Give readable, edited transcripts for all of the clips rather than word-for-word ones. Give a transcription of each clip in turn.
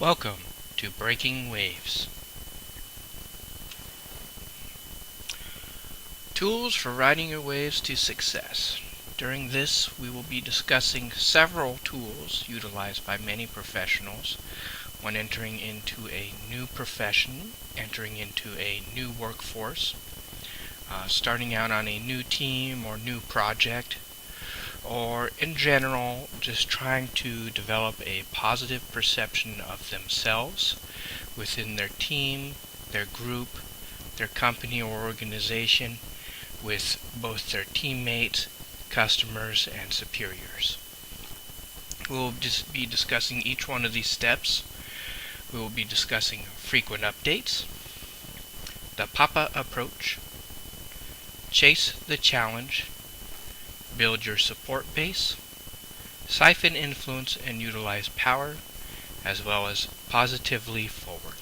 Welcome to Breaking Waves. Tools for riding your waves to success. During this, we will be discussing several tools utilized by many professionals when entering into a new profession, entering into a new workforce, starting out on a new team or new project, or in general, just trying to develop a positive perception of themselves within their team, their group, their company or organization, with both their teammates, customers, and superiors. We will just be discussing each one of these steps. We will be discussing frequent updates, the PAPA approach, chase the challenge, build your support base, siphon influence and utilize power, as well as positively forward.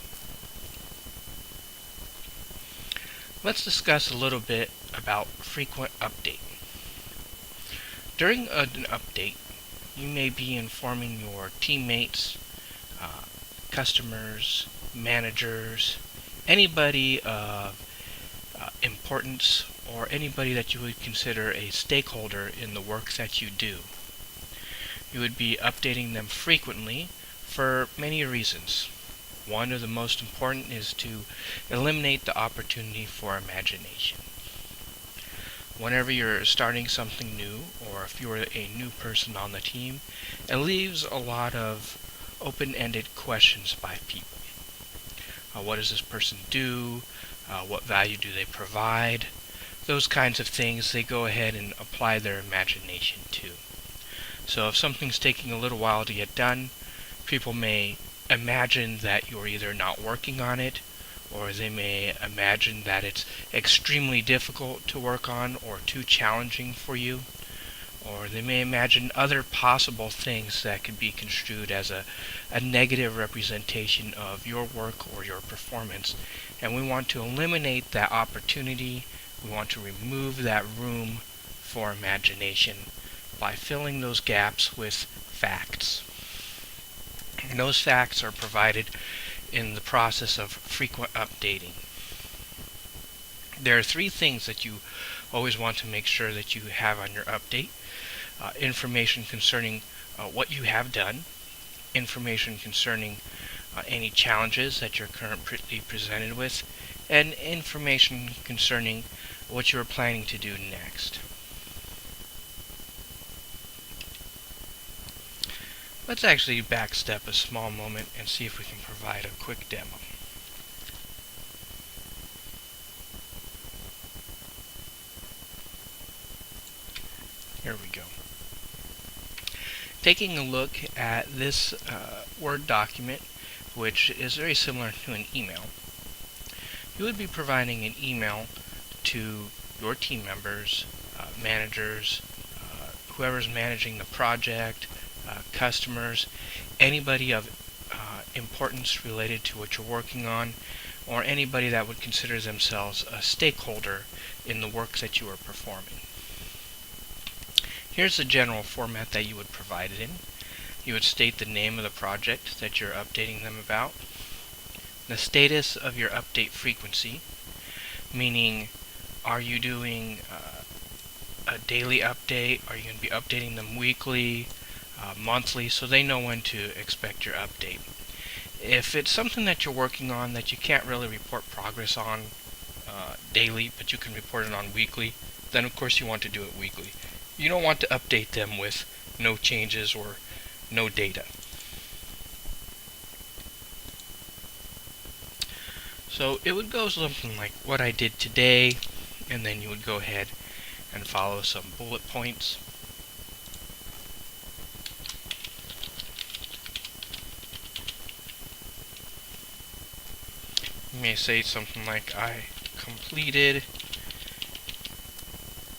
Let's discuss a little bit about frequent update. During an update, you may be informing your teammates, customers, managers, anybody of importance, or anybody that you would consider a stakeholder in the work that you do. You would be updating them frequently for many reasons. One of the most important is to eliminate the opportunity for imagination. Whenever you're starting something new, or if you're a new person on the team, it leaves a lot of open-ended questions by people. What does this person do? What value do they provide? Those kinds of things, they go ahead and apply their imagination to. So if something's taking a little while to get done, people may imagine that you're either not working on it, or they may imagine that it's extremely difficult to work on or too challenging for you, or they may imagine other possible things that could be construed as a negative representation of your work or your performance. And we want to eliminate that opportunity. We want to remove that room for imagination by filling those gaps with facts. And those facts are provided in the process of frequent updating. There are three things that you always want to make sure that you have on your update. Information concerning what you have done, information concerning any challenges that you're currently presented with, and information concerning what you're planning to do next. Let's actually backstep a small moment and see if we can provide a quick demo. Here we go. Taking a look at this Word document, which is very similar to an email, you would be providing an email to your team members, managers, whoever's managing the project, customers, anybody of importance related to what you're working on, or anybody that would consider themselves a stakeholder in the work that you are performing. Here's the general format that you would provide it in. You would state the name of the project that you're updating them about, the status of your update frequency, meaning are you doing a daily update, are you going to be updating them weekly, monthly, so they know when to expect your update. If it's something that you're working on that you can't really report progress on daily, but you can report it on weekly, then of course you want to do it weekly. You don't want to update them with no changes or no data. So it would go something like what I did today, and then you would go ahead and follow some bullet points. You may say something like, I completed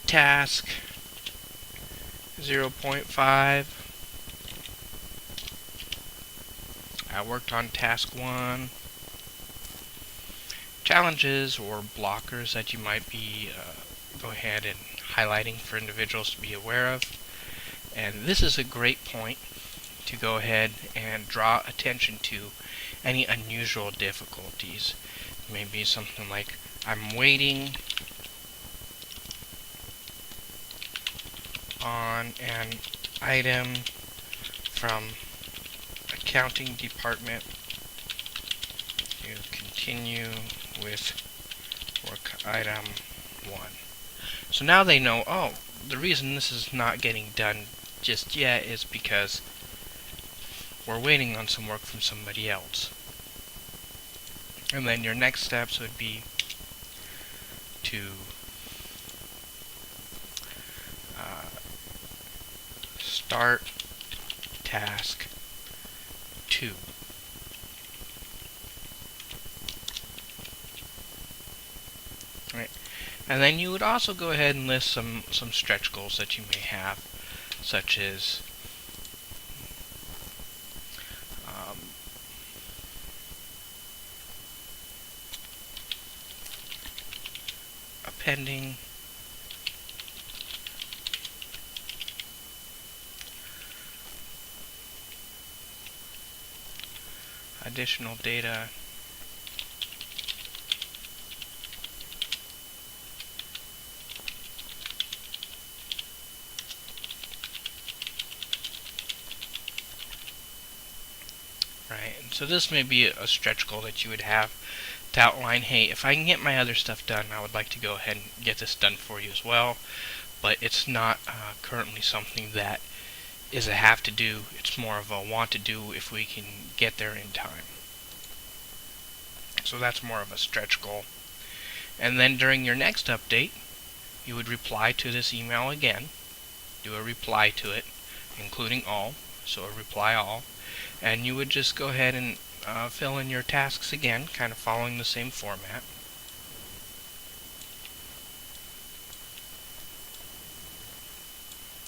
task 0.5. I worked on task 1. Challenges or blockers that you might be go ahead and highlighting for individuals to be aware of. And this is a great point to go ahead and draw attention to any unusual difficulties. Maybe something like, I'm waiting on an item from accounting department to continue with work item 1. So now they know, oh, the reason this is not getting done just yet is because we're waiting on some work from somebody else. And then your next steps would be to start task 2. Right. And then you would also go ahead and list some stretch goals that you may have, such as appending additional data right. And so this may be a stretch goal that you would have to outline, hey, if I can get my other stuff done, I would like to go ahead and get this done for you as well, but it's not currently something that is a have to do. It's more of a want to do if we can get there in time. So that's more of a stretch goal. And then during your next update, you would reply to this email again, do a reply to it, including all, so a reply all, and you would just go ahead and fill in your tasks again, kind of following the same format.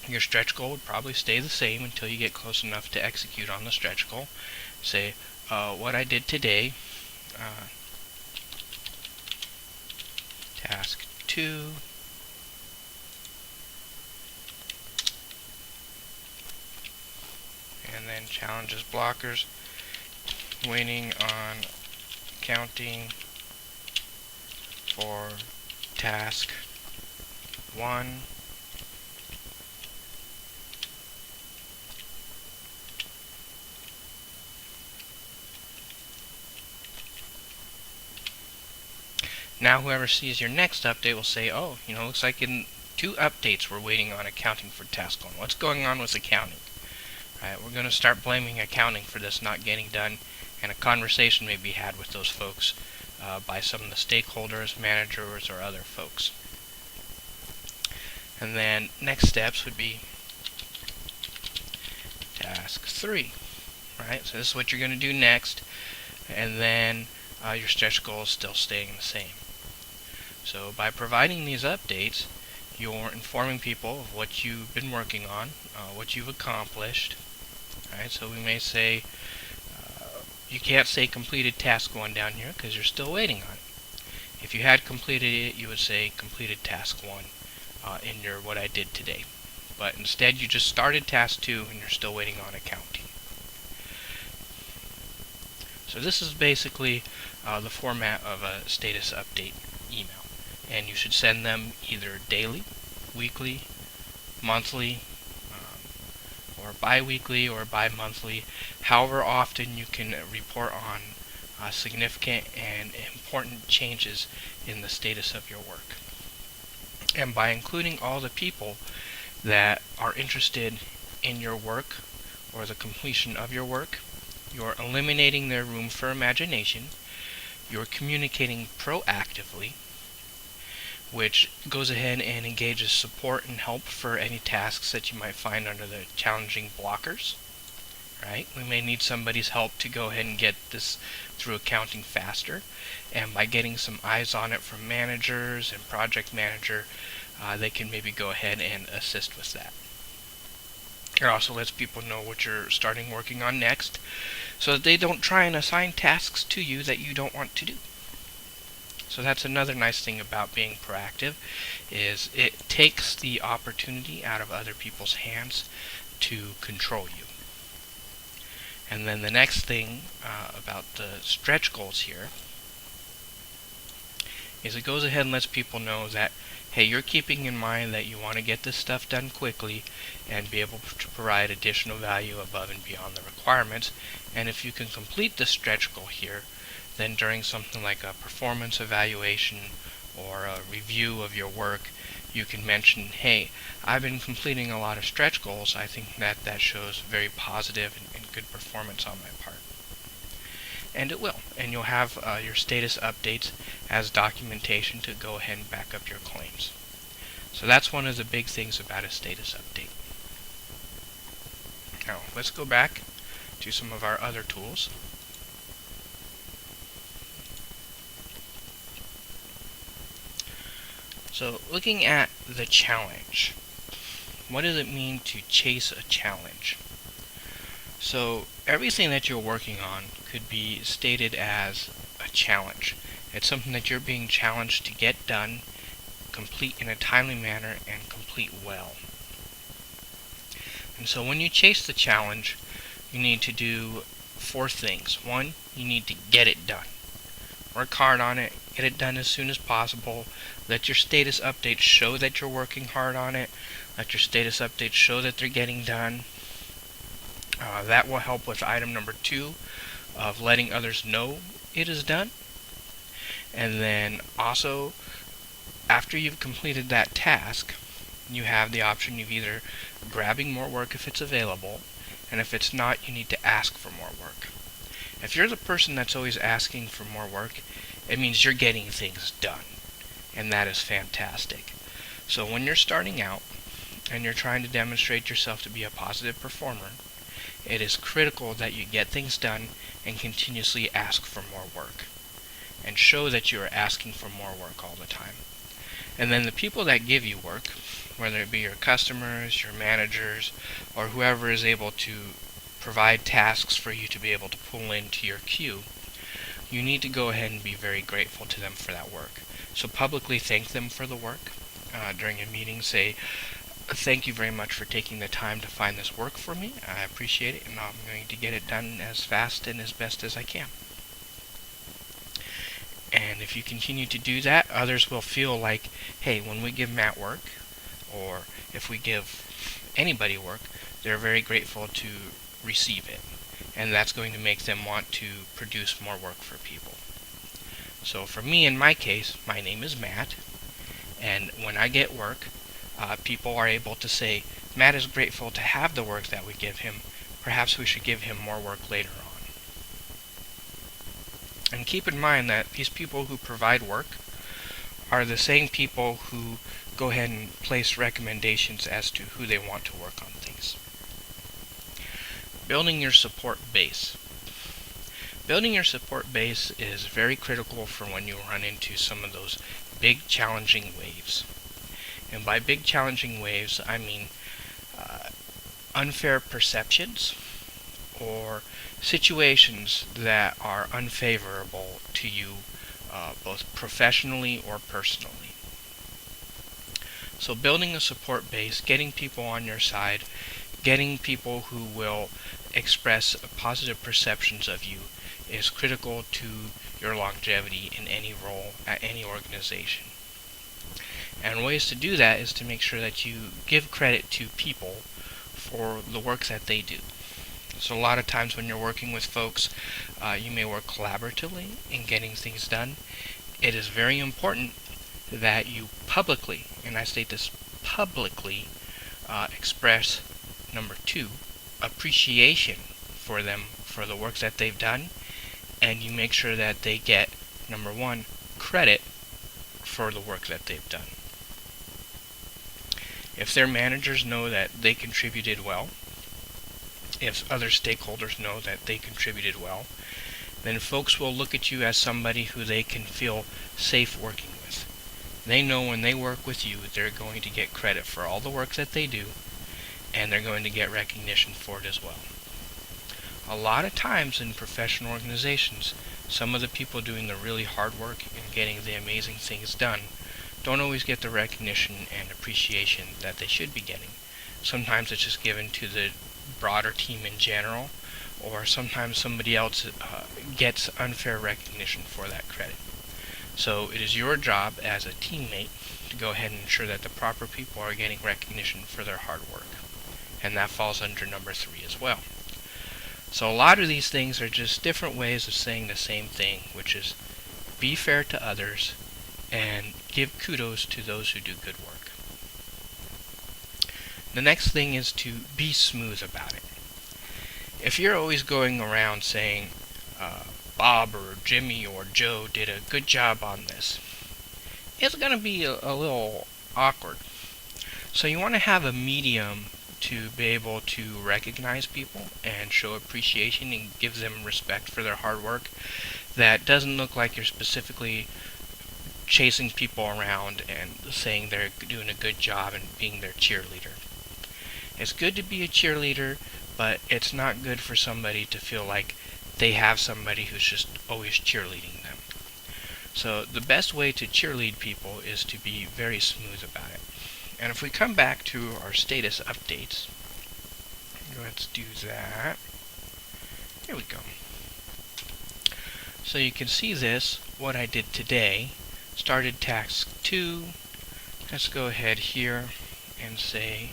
Your stretch goal would probably stay the same until you get close enough to execute on the stretch goal. Say, what I did today, task 2, and then challenges blockers, waiting on accounting for task 1. Now whoever sees your next update will say, oh, looks like in 2 updates we're waiting on accounting for task 1. What's going on with accounting? Right, we're going to start blaming accounting for this not getting done, and a conversation may be had with those folks by some of the stakeholders, managers, or other folks. And then next steps would be task 3. Right, so this is what you're going to do next, and then your stretch goal is still staying the same. So by providing these updates, you're informing people of what you've been working on, what you've accomplished. Right, so we may say, you can't say completed task 1 down here because you're still waiting on it. If you had completed it, you would say completed task 1 in your what I did today. But instead you just started task 2 and you're still waiting on accounting. So this is basically the format of a status update email. And you should send them either daily, weekly, monthly, or bi-weekly or bi-monthly, however often you can report on significant and important changes in the status of your work. And by including all the people that are interested in your work or the completion of your work, you're eliminating their room for imagination, you're communicating proactively, which goes ahead and engages support and help for any tasks that you might find under the challenging blockers. Right? We may need somebody's help to go ahead and get this through accounting faster, and by getting some eyes on it from managers and project manager, they can maybe go ahead and assist with that. It also lets people know what you're starting working on next, so that they don't try and assign tasks to you that you don't want to do. So that's another nice thing about being proactive, is it takes the opportunity out of other people's hands to control you. And then the next thing about the stretch goals here is it goes ahead and lets people know that, hey, you're keeping in mind that you want to get this stuff done quickly and be able to provide additional value above and beyond the requirements. And if you can complete the stretch goal here, then during something like a performance evaluation or a review of your work, you can mention, hey, I've been completing a lot of stretch goals. I think that shows very positive and good performance on my part. And it will. And you'll have your status updates as documentation to go ahead and back up your claims. So that's one of the big things about a status update. Now, let's go back to some of our other tools. So, looking at the challenge, what does it mean to chase a challenge? So, everything that you're working on could be stated as a challenge. It's something that you're being challenged to get done, complete in a timely manner, and complete well. And so when you chase the challenge, you need to do 4 things. 1, you need to get it done. Work hard on it, get it done as soon as possible. Let your status updates show that you're working hard on it. Let your status updates show that they're getting done. That will help with item number 2 of letting others know it is done. And then also, after you've completed that task, you have the option of either grabbing more work if it's available, and if it's not, you need to ask for more work. If you're the person that's always asking for more work, it means you're getting things done, and that is fantastic. So when you're starting out and you're trying to demonstrate yourself to be a positive performer, it is critical that you get things done and continuously ask for more work, and show that you are asking for more work all the time. And then the people that give you work, whether it be your customers, your managers, or whoever is able to provide tasks for you to be able to pull into your queue, you need to go ahead and be very grateful to them for that work. So publicly thank them for the work. During a meeting, say, thank you very much for taking the time to find this work for me. I appreciate it, and I'm going to get it done as fast and as best as I can. And if you continue to do that, others will feel like, hey, when we give Matt work, or if we give anybody work, they're very grateful to receive it. And that's going to make them want to produce more work for people. So for me, in my case, my name is Matt, and when I get work, people are able to say, Matt is grateful to have the work that we give him. Perhaps we should give him more work later on. And keep in mind that these people who provide work are the same people who go ahead and place recommendations as to who they want to work on things. Building your support base. Building your support base is very critical for when you run into some of those big challenging waves. And by big challenging waves, I mean unfair perceptions or situations that are unfavorable to you, both professionally or personally. So building a support base, getting people on your side, getting people who will express positive perceptions of you is critical to your longevity in any role at any organization. And ways to do that is to make sure that you give credit to people for the work that they do. So a lot of times when you're working with folks, you may work collaboratively in getting things done. It is very important that you publicly, and I state this publicly, express, number 2, appreciation for them for the work that they've done, and you make sure that they get, number 1, credit for the work that they've done. If their managers know that they contributed well, if other stakeholders know that they contributed well, then folks will look at you as somebody who they can feel safe working with. They know when they work with you, they're going to get credit for all the work that they do, and they're going to get recognition for it as well. A lot of times in professional organizations, some of the people doing the really hard work and getting the amazing things done don't always get the recognition and appreciation that they should be getting. Sometimes it's just given to the broader team in general, or sometimes somebody else gets unfair recognition for that credit. So it is your job as a teammate to go ahead and ensure that the proper people are getting recognition for their hard work. And that falls under number 3 as well. So a lot of these things are just different ways of saying the same thing, which is be fair to others and give kudos to those who do good work. The next thing is to be smooth about it. If you're always going around saying, Bob or Jimmy or Joe did a good job on this, it's going to be a little awkward. So you want to have a medium to be able to recognize people and show appreciation and give them respect for their hard work that doesn't look like you're specifically chasing people around and saying they're doing a good job and being their cheerleader. It's good to be a cheerleader, but it's not good for somebody to feel like they have somebody who's just always cheerleading them. So the best way to cheerlead people is to be very smooth about it. And if we come back to our status updates, let's do that. Here we go. So you can see this, what I did today. Started task 2. Let's go ahead here and say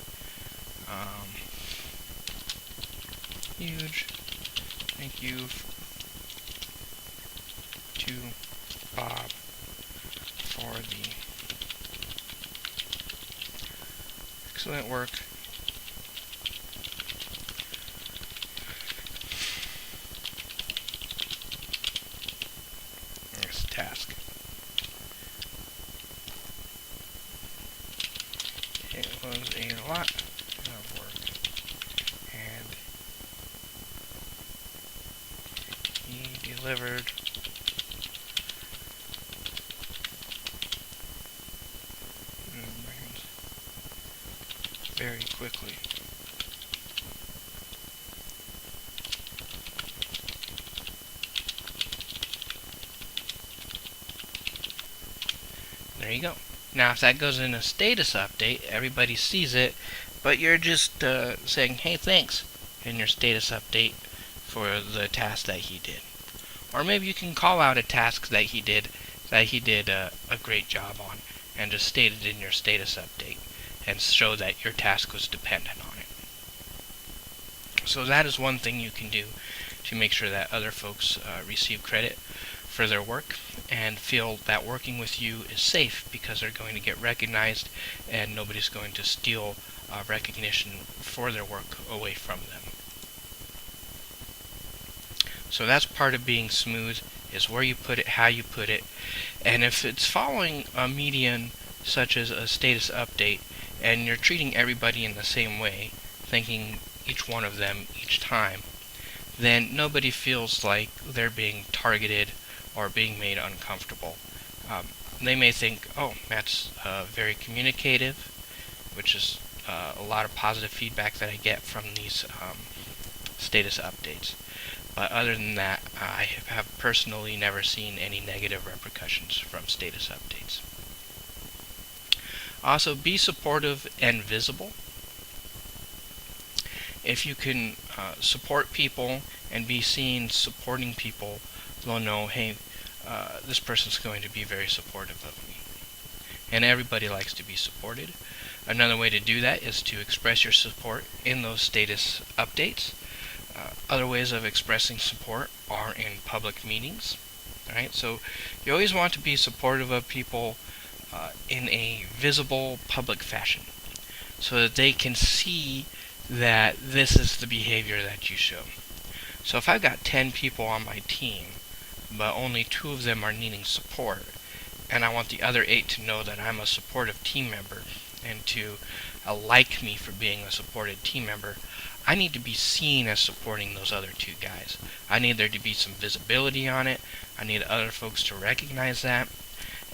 huge thank you to Bob for the excellent work on this task. It was a lot of work, and he delivered very quickly. There you go. Now if that goes in a status update, everybody sees it, but you're just saying, hey, thanks, in your status update for the task that he did. Or maybe you can call out a task that he did a great job on, and just state it in your status update, and show that your task was dependent on it. So that is one thing you can do to make sure that other folks receive credit for their work and feel that working with you is safe because they're going to get recognized and nobody's going to steal recognition for their work away from them. So that's part of being smooth, is where you put it, how you put it, and if it's following a median such as a status update and you're treating everybody in the same way, thanking each one of them each time, then nobody feels like they're being targeted or being made uncomfortable. They may think, oh, Matt's very communicative, which is a lot of positive feedback that I get from these status updates. But other than that, I have personally never seen any negative repercussions from status updates. Also, be supportive and visible. If you can support people and be seen supporting people, they'll know, hey, this person's going to be very supportive of me. And everybody likes to be supported. Another way to do that is to express your support in those status updates. Other ways of expressing support are in public meetings. Alright, so you always want to be supportive of people in a visible public fashion, so that they can see that this is the behavior that you show. So if I've got 10 people on my team, but only 2 of them are needing support, and I want the other 8 to know that I'm a supportive team member and to like me for being a supported team member, I need to be seen as supporting those other 2 guys. I need there to be some visibility on it. I need other folks to recognize that.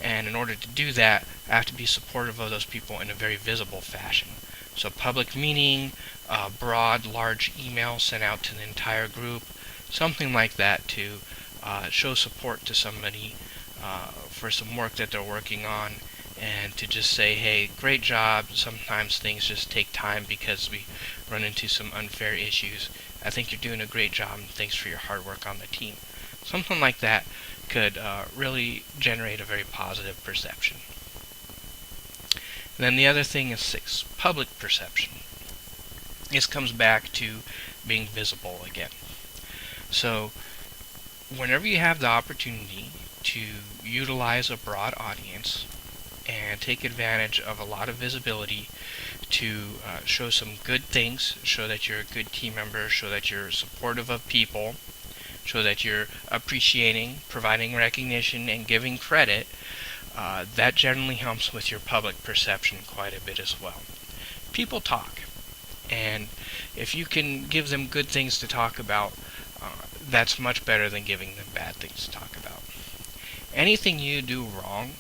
And in order to do that, I have to be supportive of those people in a very visible fashion. So public meeting, broad, large email sent out to the entire group, something like that to show support to somebody for some work that they're working on and to just say, hey, great job. Sometimes things just take time because we run into some unfair issues. I think you're doing a great job, and thanks for your hard work on the team. Something like that could really generate a very positive perception. And then the other thing is 6, public perception. This comes back to being visible again. So whenever you have the opportunity to utilize a broad audience and take advantage of a lot of visibility to show some good things, show that you're a good team member, show that you're supportive of people, show that you're appreciating, providing recognition, and giving credit, that generally helps with your public perception quite a bit as well. People talk, and if you can give them good things to talk about, that's much better than giving them bad things to talk about. Anything you do wrong,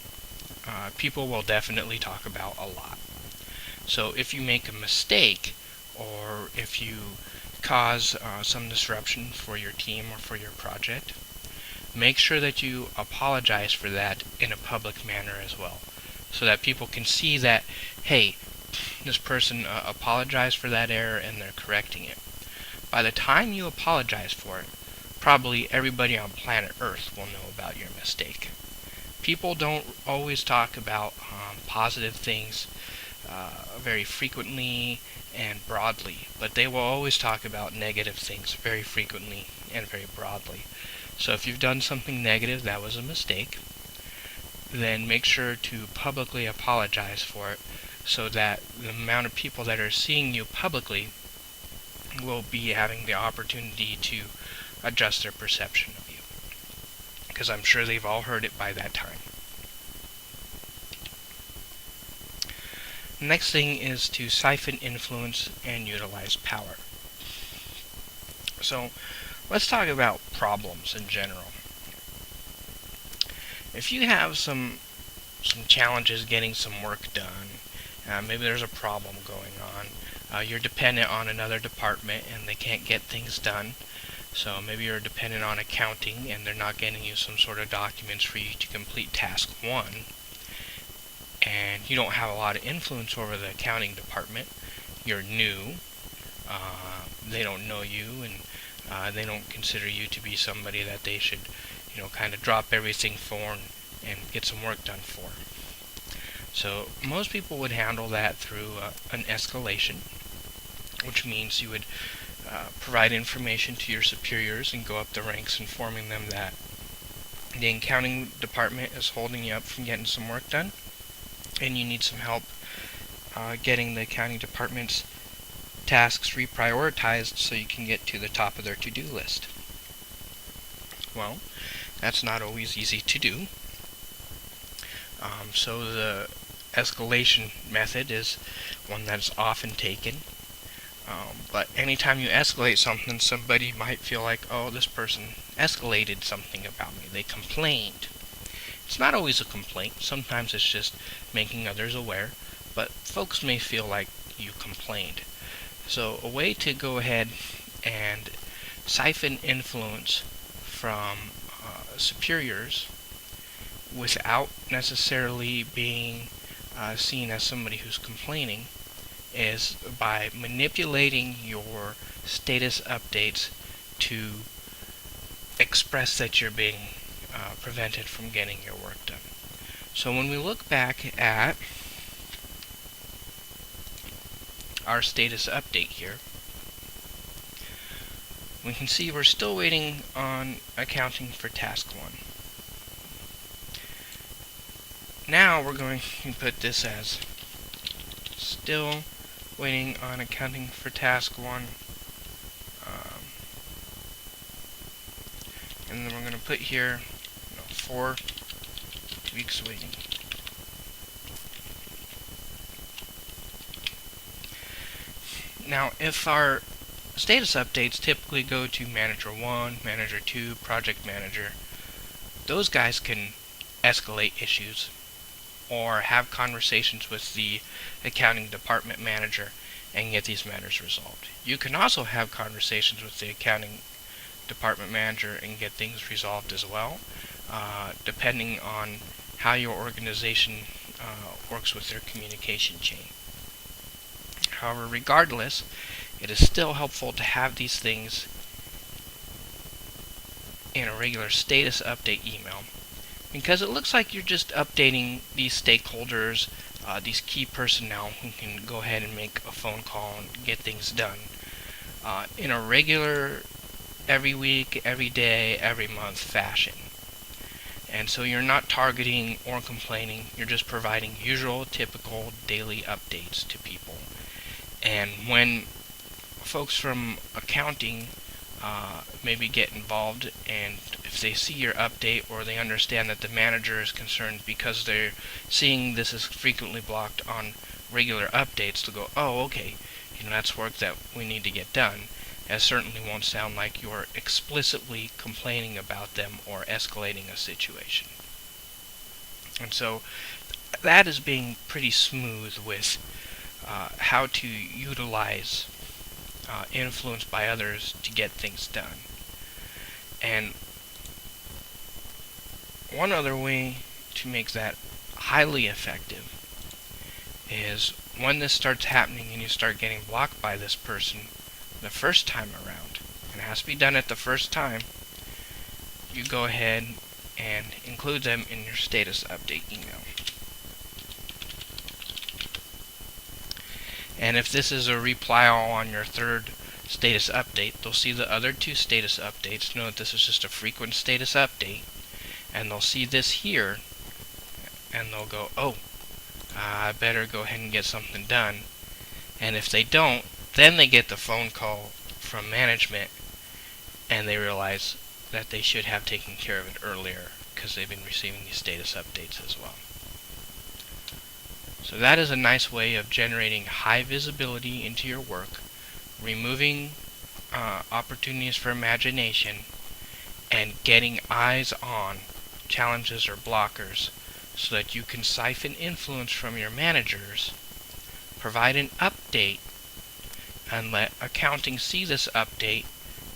people will definitely talk about a lot. So if you make a mistake, or if you cause some disruption for your team or for your project, make sure that you apologize for that in a public manner as well, so that people can see that, hey, this person apologized for that error and they're correcting it. By the time you apologize for it, probably everybody on planet Earth will know about your mistake. People don't always talk about positive things very frequently and broadly, but they will always talk about negative things very frequently and very broadly. So if you've done something negative that was a mistake, then make sure to publicly apologize for it, so that the amount of people that are seeing you publicly will be having the opportunity to adjust their perception of you, because I'm sure they've all heard it by that time. The next thing is to siphon influence and utilize power. So let's talk about problems in general. If you have some challenges getting some work done, maybe there's a problem going on, you're dependent on another department and they can't get things done. So maybe you're dependent on accounting and they're not getting you some sort of documents for you to complete task 1, and you don't have a lot of influence over the accounting department. You're new, they don't know you, and they don't consider you to be somebody that they should, kind of drop everything for and get some work done for. So most people would handle that through an escalation, which means you would provide information to your superiors and go up the ranks, informing them that the accounting department is holding you up from getting some work done, and you need some help getting the accounting department's tasks reprioritized so you can get to the top of their to-do list. Well, that's not always easy to do. So the escalation method is one that's often taken. But anytime you escalate something, somebody might feel like, oh, this person escalated something about me. They complained. It's not always a complaint. Sometimes it's just making others aware. But folks may feel like you complained. So a way to go ahead and siphon influence from superiors without necessarily being seen as somebody who's complaining is by manipulating your status updates to express that you're being prevented from getting your work done. So when we look back at our status update here, we can see we're still waiting on accounting for task 1. Now we're going to put this as still waiting on accounting for task 1, and then we're going to put here 4 weeks waiting. Now, if our status updates typically go to Manager 1, Manager 2, Project Manager, those guys can escalate issues or have conversations with the accounting department manager and get these matters resolved. You can also have conversations with the accounting department manager and get things resolved as well, depending on how your organization works with their communication chain. However, regardless, it is still helpful to have these things in a regular status update email, because it looks like you're just updating these stakeholders, these key personnel who can go ahead and make a phone call and get things done in a regular, every week, every day, every month fashion. And so you're not targeting or complaining, you're just providing usual, typical daily updates to people. And when folks from accounting maybe get involved, and if they see your update or they understand that the manager is concerned because they're seeing this is frequently blocked on regular updates, they'll go, oh, okay, that's work that we need to get done. It certainly won't sound like you're explicitly complaining about them or escalating a situation. And so that is being pretty smooth with how to utilize influence by others to get things done. And one other way to make that highly effective is when this starts happening and you start getting blocked by this person the first time around, and it has to be done at the first time, you go ahead and include them in your status update email. And if this is a reply all on your third status update, they'll see the other two status updates, know that this is just a frequent status update, and they'll see this here, and they'll go, oh, I better go ahead and get something done. And if they don't, then they get the phone call from management, and they realize that they should have taken care of it earlier because they've been receiving these status updates as well. So that is a nice way of generating high visibility into your work, removing opportunities for imagination, and getting eyes on challenges or blockers so that you can siphon influence from your managers, provide an update, and let accounting see this update,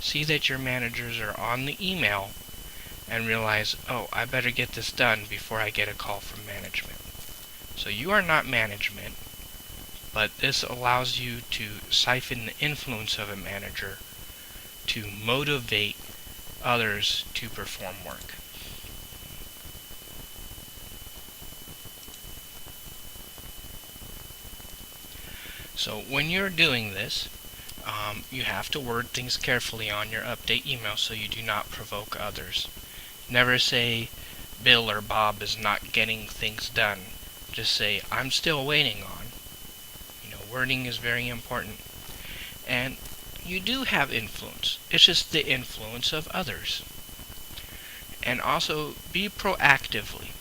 see that your managers are on the email, and realize, oh, I better get this done before I get a call from management. So you are not management, but this allows you to siphon the influence of a manager to motivate others to perform work. So when you're doing this, you have to word things carefully on your update email so you do not provoke others. Never say Bill or Bob is not getting things done. Just say, I'm still waiting on. Wording is very important. And you do have influence. It's just the influence of others. And also, be proactively.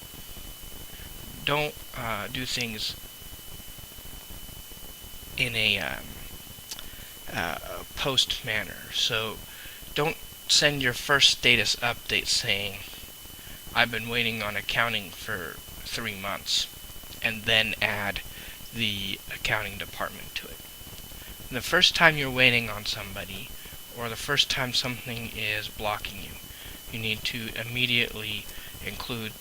Don't do things in a post manner. So don't send your first status update saying, I've been waiting on accounting for 3 months, and then add the accounting department to it. The first time you're waiting on somebody, or the first time something is blocking you, you need to immediately include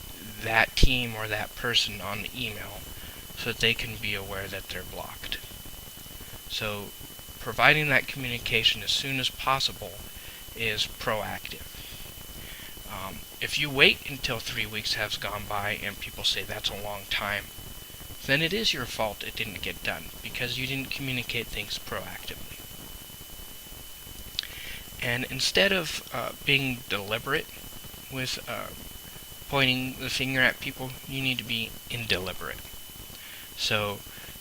that team or that person on the email so that they can be aware that they're blocked. So providing that communication as soon as possible is proactive. If you wait until 3 weeks has gone by and people say that's a long time, then it is your fault it didn't get done because you didn't communicate things proactively. And instead of being deliberate with pointing the finger at people, you need to be indeliberate. So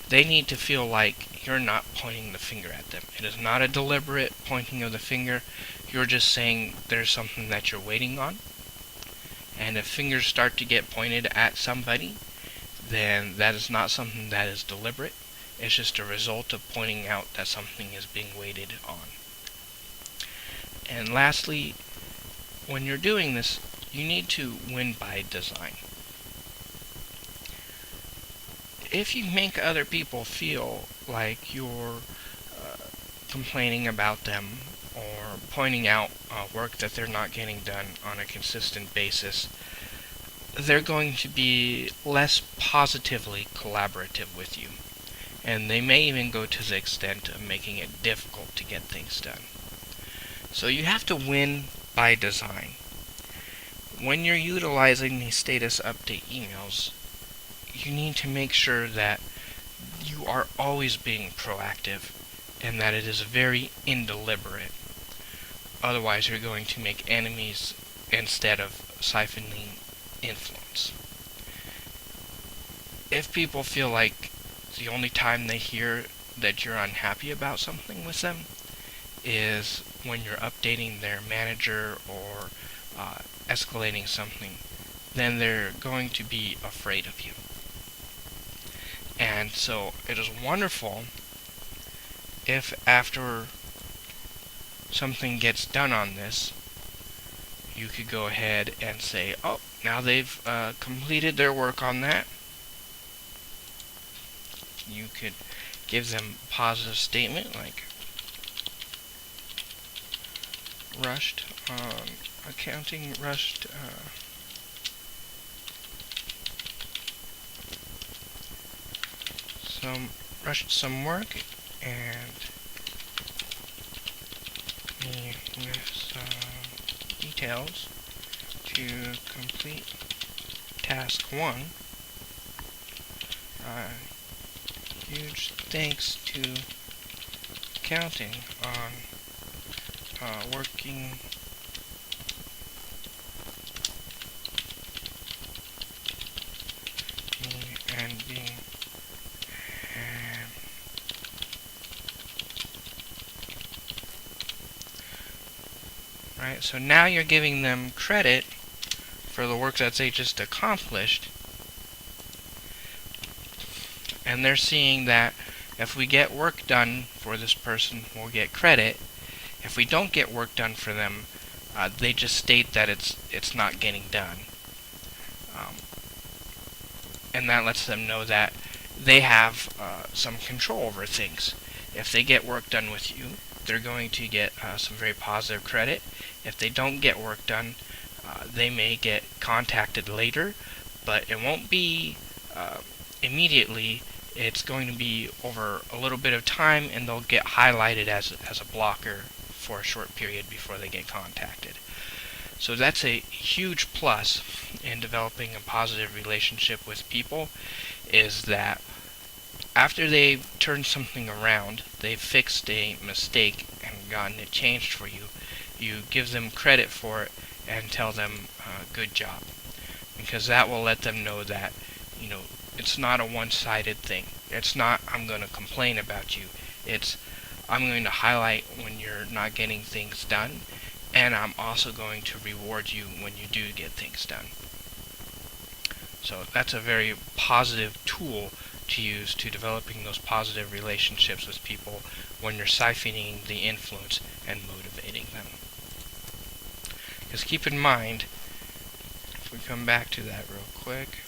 they need to feel like you're not pointing the finger at them. It is not a deliberate pointing of the finger. You're just saying there's something that you're waiting on. And if fingers start to get pointed at somebody, then that is not something that is deliberate. It's just a result of pointing out that something is being waited on. And lastly, when you're doing this, you need to win by design. If you make other people feel like you're complaining about them or pointing out work that they're not getting done on a consistent basis, they're going to be less positively collaborative with you. And they may even go to the extent of making it difficult to get things done. So you have to win by design. When you're utilizing these status update emails, you need to make sure that you are always being proactive and that it is very indeliberate. Otherwise, you're going to make enemies instead of siphoning influence. If people feel like the only time they hear that you're unhappy about something with them is when you're updating their manager or escalating something, then they're going to be afraid of you. And so it is wonderful if after something gets done on this, you could go ahead and say, oh, now they've completed their work on that. You could give them a positive statement like, rushed on accounting, rushed some work, and with some details to complete task 1. Huge thanks to accounting on working and being right. So now you're giving them credit for the work that they just accomplished, and they're seeing that if we get work done for this person, we'll get credit. If we don't get work done for them, they just state that it's not getting done. And that lets them know that they have some control over things. If they get work done with you, they're going to get some very positive credit. If they don't get work done, they may get contacted later, but it won't be immediately. It's going to be over a little bit of time, and they'll get highlighted as a blocker for a short period before they get contacted. So that's a huge plus in developing a positive relationship with people, is that after they've turned something around, they've fixed a mistake and gotten it changed for you, you give them credit for it and tell them good job. Because that will let them know that, it's not a one-sided thing. It's not, I'm going to complain about you. It's, I'm going to highlight when you're not getting things done, and I'm also going to reward you when you do get things done. So that's a very positive tool to use to developing those positive relationships with people when you're siphoning the influence and motivating them. Because keep in mind, if we come back to that real quick,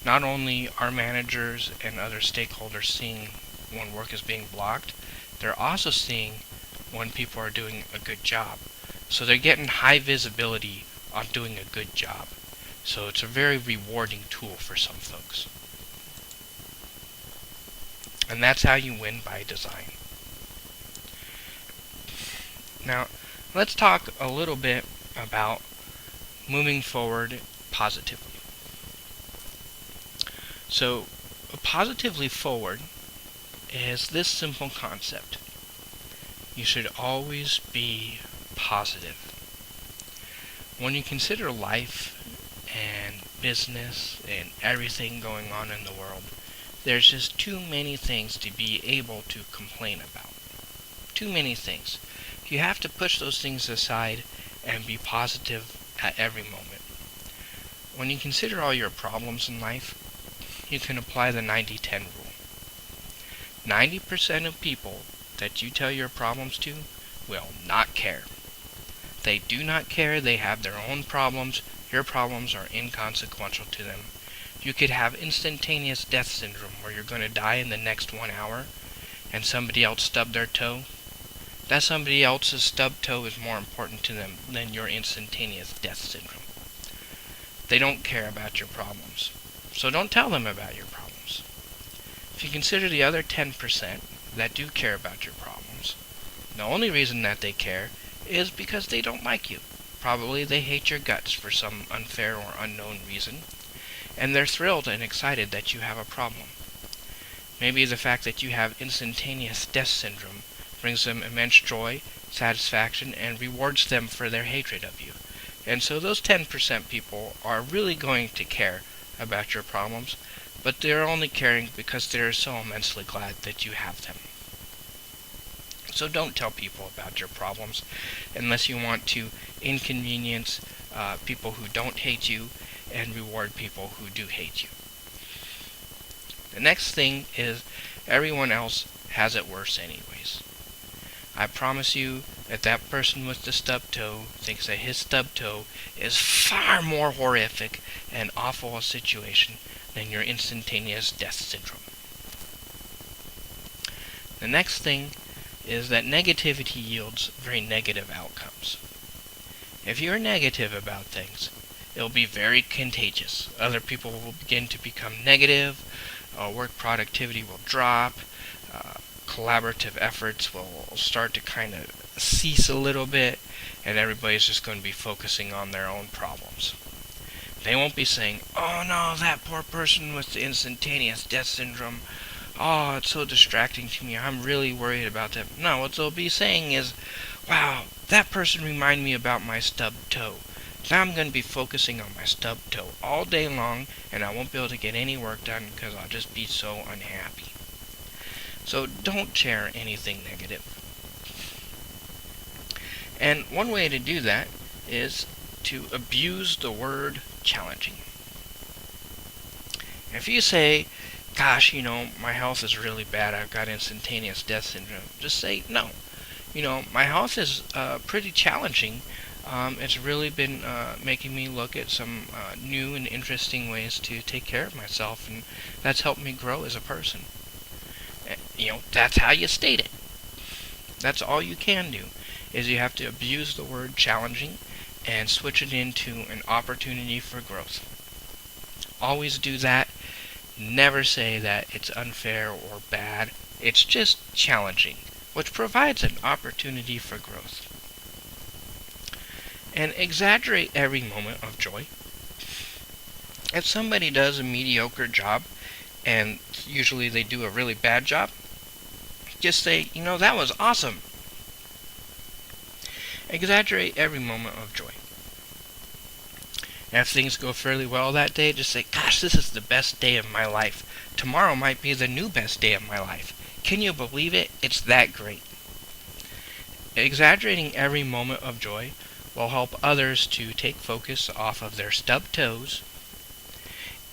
not only are managers and other stakeholders seeing when work is being blocked, they're also seeing when people are doing a good job. So they're getting high visibility on doing a good job. So it's a very rewarding tool for some folks. And that's how you win by design. Now, let's talk a little bit about moving forward positively. So, positively forward is this simple concept. You should always be positive. When you consider life and business and everything going on in the world, there's just too many things to be able to complain about. Too many things. You have to push those things aside and be positive at every moment. When you consider all your problems in life, you can apply the 90-10 rule. 90% of people that you tell your problems to will not care. They do not care. They have their own problems. Your problems are inconsequential to them. You could have instantaneous death syndrome where you're going to die in the next 1 hour and somebody else stubbed their toe. That somebody else's stubbed toe is more important to them than your instantaneous death syndrome. they don't care about your problems. So don't tell them about your problems. If you consider the other 10% that do care about your problems, the only reason that they care is because they don't like you. Probably they hate your guts for some unfair or unknown reason, and they're thrilled and excited that you have a problem. Maybe the fact that you have instantaneous death syndrome brings them immense joy, satisfaction, and rewards them for their hatred of you. And so those 10% people are really going to care about your problems, but they're only caring because they're so immensely glad that you have them. So don't tell people about your problems unless you want to inconvenience people who don't hate you and reward people who do hate you. The next thing is everyone else has it worse anyways. I promise you that that person with the stubbed toe thinks that his stubbed toe is far more horrific and awful a situation than your instantaneous death syndrome. The next thing is that negativity yields very negative outcomes. If you're negative about things, it'll be very contagious. Other people will begin to become negative, work productivity will drop, collaborative efforts will start to kind of cease a little bit, and everybody's just going to be focusing on their own problems. They won't be saying, "Oh no, that poor person with the instantaneous death syndrome. Oh, it's so distracting to me. I'm really worried about them." No, what they'll be saying is, "Wow, that person reminded me about my stubbed toe. Now I'm going to be focusing on my stubbed toe all day long, and I won't be able to get any work done because I'll just be so unhappy." So don't share anything negative. And one way to do that is to abuse the word challenging. If you say, "Gosh, my health is really bad. I've got instantaneous death syndrome," just say, "No. My health is pretty challenging. It's really been making me look at some new and interesting ways to take care of myself, and that's helped me grow as a person." That's how you state it. That's all you can do, is you have to abuse the word challenging and switch it into an opportunity for growth. Always do that. Never say that it's unfair or bad. It's just challenging, which provides an opportunity for growth. And exaggerate every moment of joy. If somebody does a mediocre job, and usually they do a really bad job, just say, "That was awesome." Exaggerate every moment of joy. And if things go fairly well that day, just say, "Gosh, this is the best day of my life. Tomorrow might be the new best day of my life. Can you believe it? It's that great." Exaggerating every moment of joy will help others to take focus off of their stubbed toes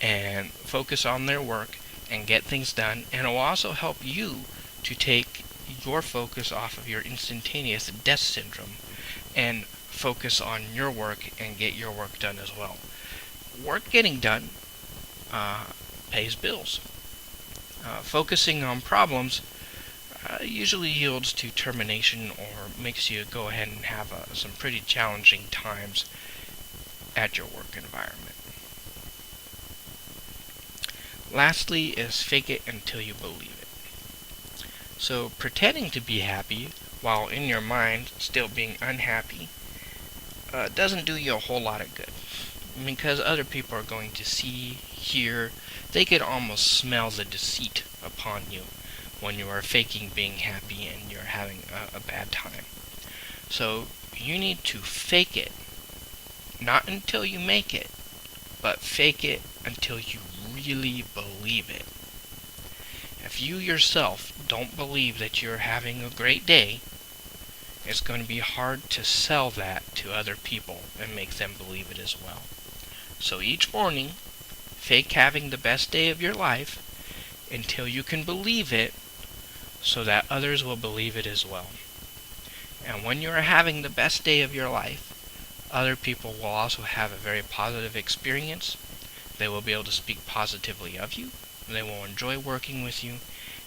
and focus on their work and get things done, and it will also help you to take your focus off of your instantaneous death syndrome and focus on your work and get your work done as well. Work getting done pays bills. Focusing on problems usually yields to termination or makes you go ahead and have some pretty challenging times at your work environment. Lastly is fake it until you believe it. So pretending to be happy while in your mind still being unhappy doesn't do you a whole lot of good, because other people are going to see, hear, they could almost smell the deceit upon you when you are faking being happy and you're having a bad time. So you need to fake it, not until you make it, but fake it until you really believe it. If you yourself don't believe that you're having a great day, it's going to be hard to sell that to other people and make them believe it as well. So each morning, fake having the best day of your life until you can believe it, so that others will believe it as well. And when you're having the best day of your life, other people will also have a very positive experience. They will be able to speak positively of you. They will enjoy working with you,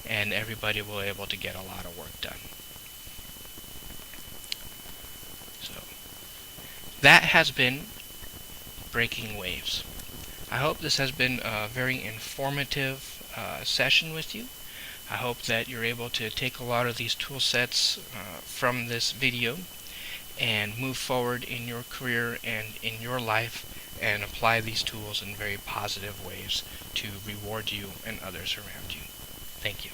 and everybody will be able to get a lot of work done. So, that has been Breaking Waves. I hope this has been a very informative session with you. I hope that you're able to take a lot of these tool sets from this video and move forward in your career and in your life and apply these tools in very positive ways to reward you and others around you. Thank you.